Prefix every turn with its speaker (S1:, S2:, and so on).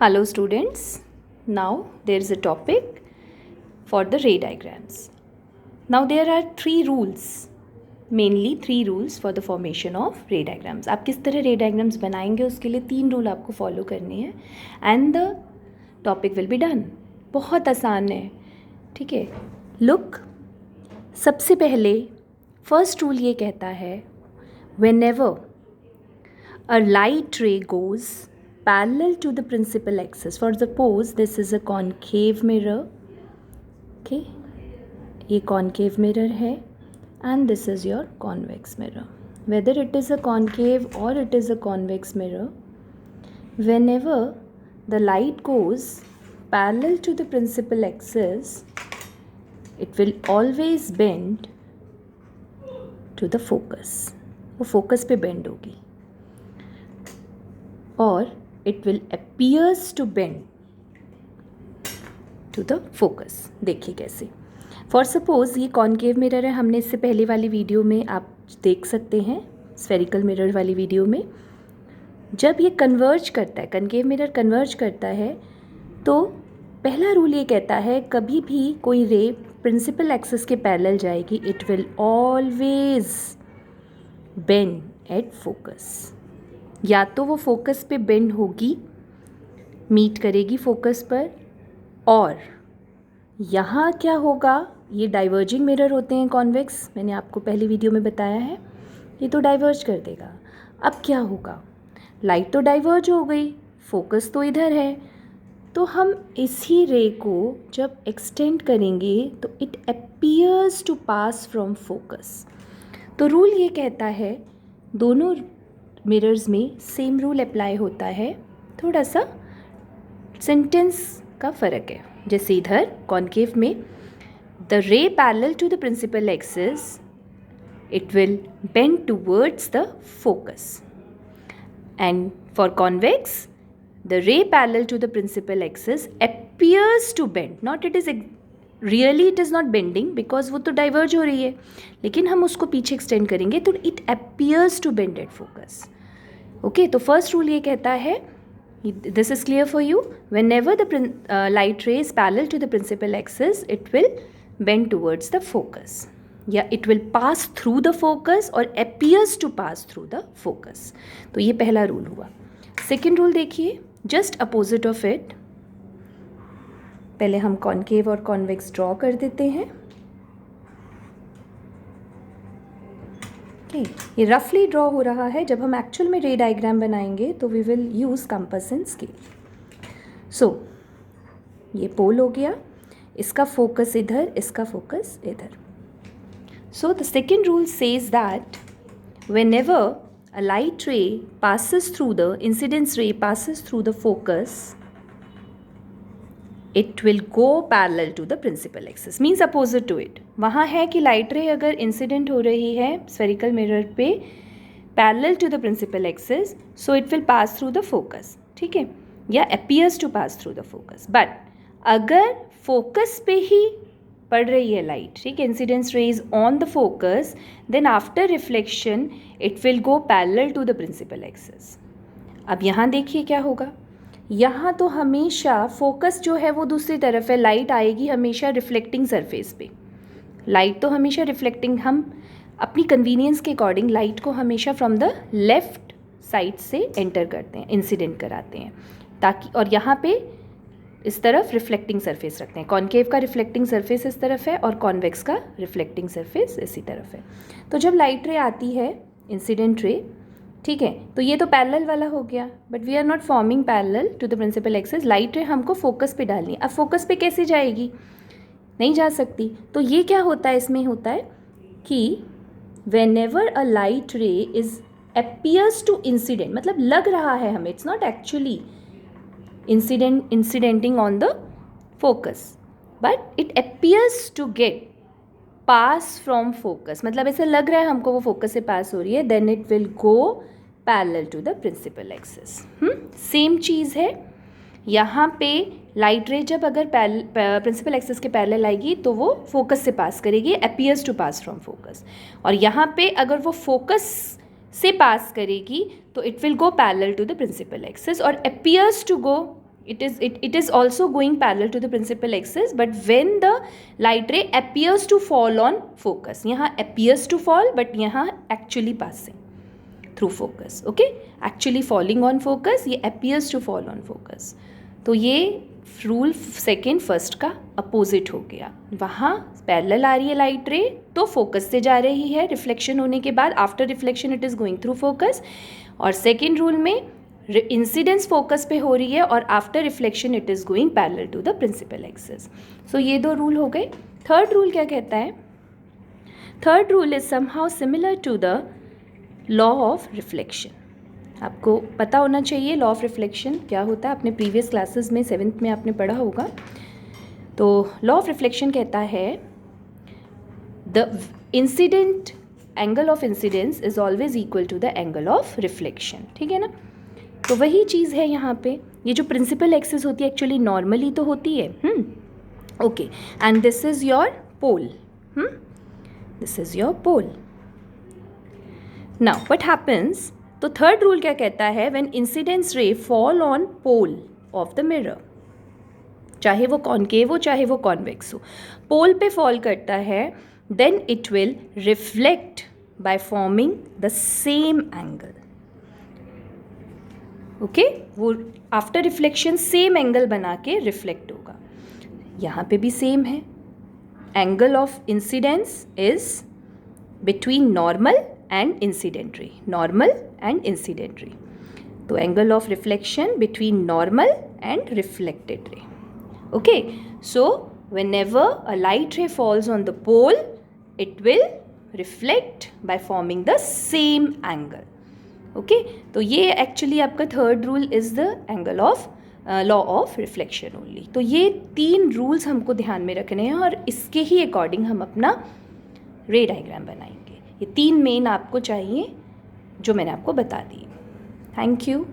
S1: Hello students, now there is a topic for the ray diagrams. Now there are mainly three rules for the formation of ray diagrams. आप किस तरह ray diagrams बनाएंगे उसके लिए 3 rule आपको follow करने हैं and the topic will be done. बहुत आसान है, ठीक है. Look, सबसे पहले फर्स्ट रूल ये कहता है whenever a light ray goes parallel to the principal axis. For suppose this is a concave mirror, okay, ये concave mirror है and this is your convex mirror. Whether it is a concave or it is a convex mirror, whenever the light goes parallel to the principal axis, it will always bend to the focus. वो focus पे bend होगी और it will appears to bend to the focus. देखिए कैसे. For suppose ये concave mirror है, हमने इससे पहले वाली वीडियो में आप देख सकते हैं spherical mirror वाली वीडियो में. जब ये converge करता है, concave mirror converge करता है, तो पहला रूल ये कहता है कभी भी कोई रे principal axis के parallel जाएगी, it will always bend at focus. या तो वो फोकस पे बेंड होगी, मीट करेगी फोकस पर, और यहाँ क्या होगा, ये डाइवर्जिंग मिरर होते हैं कॉन्वेक्स, मैंने आपको पहली वीडियो में बताया है, ये तो डाइवर्ज कर देगा. अब क्या होगा, लाइट तो डाइवर्ज हो गई, फोकस तो इधर है, तो हम इसी रे को जब एक्सटेंड करेंगे तो it appears to pass from focus. तो रूल ये कहता है दोनों मिरर्स में सेम रूल अप्लाई होता है, थोड़ा सा सेंटेंस का फ़र्क है. जैसे इधर कॉन्केव में the ray parallel to the principal axis it will bend towards the focus, and for convex the ray parallel to the principal axis appears to bend, not it is really it is not bending because वो तो diverge हो रही है, लेकिन हम उसको पीछे extend करेंगे तो it appears to bend at focus. Okay, तो फर्स्ट रूल ये कहता है, this is clear for you, whenever the light ray is parallel to the principal axis it will bend towards the focus, या it will pass through the focus और appears to pass through the focus. तो ये पहला rule हुआ. Second rule देखिए, just opposite of it. पहले हम concave और कॉन्वेक्स ड्रॉ कर देते हैं. ये रफली ड्रॉ हो रहा है. जब हम एक्चुअल में रे डायग्राम बनाएंगे तो we will use compass and scale. So ये पोल हो गया, इसका फोकस इधर, इसका फोकस इधर. So the second rule says that whenever a light रे passes through the incidence ray passes through the focus, it will go parallel to the principal axis, means opposite to it. वहाँ है कि light रे अगर incident हो रही है spherical mirror पे parallel to the principal axis, so it will pass through the focus, ठीक है, या appears to pass through the focus. But अगर फोकस पे ही पड़ रही है लाइट, ठीक है, incidence ray is on the focus, then after reflection it will go parallel to the principal axis. अब यहाँ देखिए क्या होगा, यहाँ तो हमेशा फोकस जो है वो दूसरी तरफ है, लाइट आएगी हमेशा रिफ्लेक्टिंग सरफेस पे. लाइट तो हमेशा रिफ्लेक्टिंग, हम अपनी कन्वीनियंस के अकॉर्डिंग लाइट को हमेशा फ्रॉम द लेफ्ट साइड से एंटर करते हैं, इंसिडेंट कराते हैं, ताकि, और यहाँ पे इस तरफ रिफ्लेक्टिंग सरफेस रखते हैं. कॉन्केव का रिफ्लेक्टिंग सरफेस इस तरफ है और कॉन्वेक्स का रिफ्लेक्टिंग सरफेस इसी तरफ है. तो जब लाइट रे आती है, इंसिडेंट रे, ठीक है, तो ये तो पैरेलल वाला हो गया, but we are not forming parallel to the principal axis. Light ray हमको फोकस पे डालनी है. अब फोकस पे कैसे जाएगी, नहीं जा सकती. तो ये क्या होता है, इसमें होता है कि whenever a light ray is appears to incident, मतलब लग रहा है हमें, it's not actually incidenting on the focus, but it appears to get pass from focus, मतलब ऐसा लग रहा है हमको वो फोकस से पास हो रही है, then it will go parallel to the principal axis. Same चीज़ है यहाँ पे. लाइट रे जब अगर प्रिंसिपल एक्सिस के पैरेलल आएगी तो वो फोकस से पास करेगी, appears to pass from focus, और यहाँ पे अगर वो फोकस से पास करेगी तो it will go parallel to the principal axis और appears to go it is also going parallel to the principal axis, but when the light ray appears to fall on focus, यहाँ appears to fall but यहाँ actually passing through focus. okay, actually falling on focus, ये appears to fall on focus. तो ये rule second first का opposite हो गया. वहाँ parallel आ रही है लाइट रे तो फोकस से जा रही है रिफ्लेक्शन होने के बाद, after reflection it is going through focus. और सेकेंड रूल में इंसिडेंस फोकस पे हो रही है और after reflection it is going parallel to the principal axis. So ये दो रूल हो गए. थर्ड रूल क्या कहता है? Third rule is somehow similar to the law of reflection. आपको पता होना चाहिए लॉ ऑफ रिफ्लेक्शन क्या होता है. आपने प्रीवियस क्लासेस में 7th में आपने पढ़ा होगा. तो लॉ ऑफ रिफ्लेक्शन कहता है the incident angle of incidence is always equal to the angle of reflection. ठीक है ना. तो वही चीज़ है यहाँ पे. ये जो प्रिंसिपल एक्सिस होती है एक्चुअली नॉर्मली तो होती है. Okay, and this is your pole. This is your pole. Now what happens, तो थर्ड रूल क्या कहता है? When incidence ray fall on pole of the mirror, चाहे वो कॉनकेव हो चाहे वो कॉन्वेक्स हो, पोल पे फॉल करता है, then it will reflect by forming the same angle. Okay, वो आफ्टर रिफ्लेक्शन सेम एंगल बना के रिफ्लेक्ट होगा. यहाँ पे भी सेम है. Angle of incidence is between normal and incident ray. Normal and incident ray. तो angle of reflection between normal and reflected ray. Okay, so whenever a light ray falls on the pole, it will reflect by forming the same angle. Okay, तो ये actually आपका third rule is the angle of law of reflection only. तो ये 3 rules हमको ध्यान में रखने हैं और इसके ही अकॉर्डिंग हम अपना रे डायग्राम बनाएंगे. ये 3 मेन आपको चाहिए जो मैंने आपको बता दी. Thank you.